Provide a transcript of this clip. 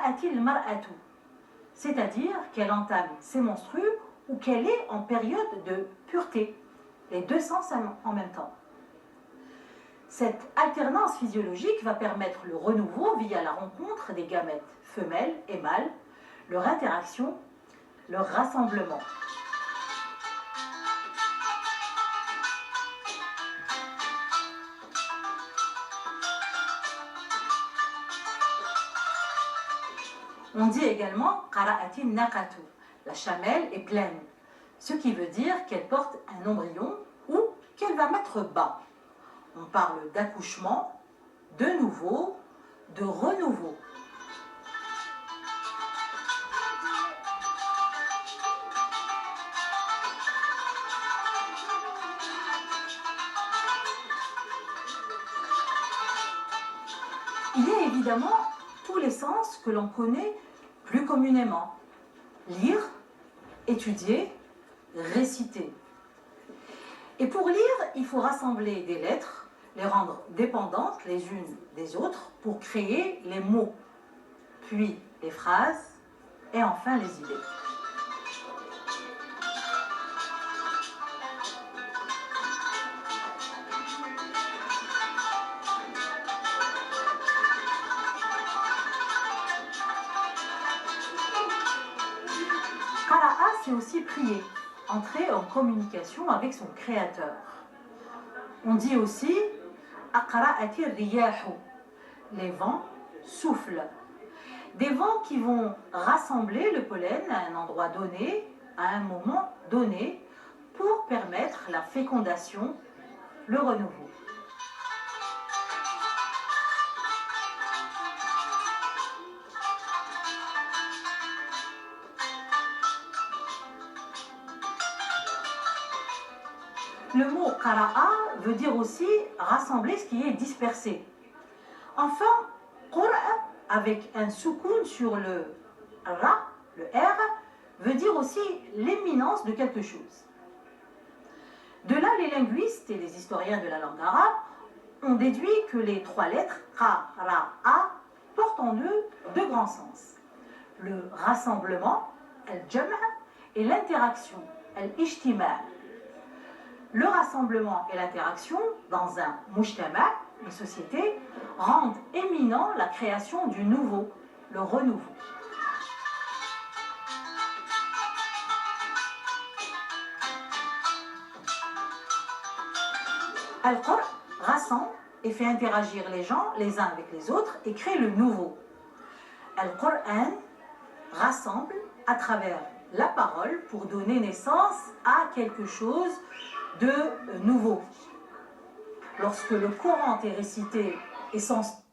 qara'atil mar'atu, c'est-à-dire qu'elle entame ses menstrues ou qu'elle est en période de pureté, les deux sens en même temps. Cette alternance physiologique va permettre le renouveau via la rencontre des gamètes femelles et mâles, leur interaction, leur rassemblement. On dit également qara'atin naqatu, la chamelle est pleine, ce qui veut dire qu'elle porte un embryon ou qu'elle va mettre bas. On parle d'accouchement, de nouveau, de renouveau. Il y a évidemment tous les sens que l'on connaît plus communément. Lire, étudier, réciter. Et pour lire, il faut rassembler des lettres, les rendre dépendantes les unes des autres pour créer les mots, puis les phrases et enfin les idées. Qara'a, c'est aussi prier, entrer en communication avec son créateur. On dit aussi aqra'atir riyahu, les vents soufflent. Des vents qui vont rassembler le pollen à un endroit donné, à un moment donné, pour permettre la fécondation, le renouveau. Le mot qara'a veut dire aussi rassembler ce qui est dispersé. Enfin, qur'a, avec un soukoun sur le ra, le r, veut dire aussi l'éminence de quelque chose. De là, les linguistes et les historiens de la langue arabe ont déduit que les trois lettres qara'a portent en eux deux grands sens. Le rassemblement, al-jam', et l'interaction, al-ijtima'. Le rassemblement et l'interaction dans un mujtama', une société, rendent éminent la création du nouveau, le renouveau. Al-Qur'an rassemble et fait interagir les gens les uns avec les autres et crée le nouveau. Al-Qur'an rassemble à travers la parole pour donner naissance à quelque chose de nouveau. Lorsque le Coran est récité et sans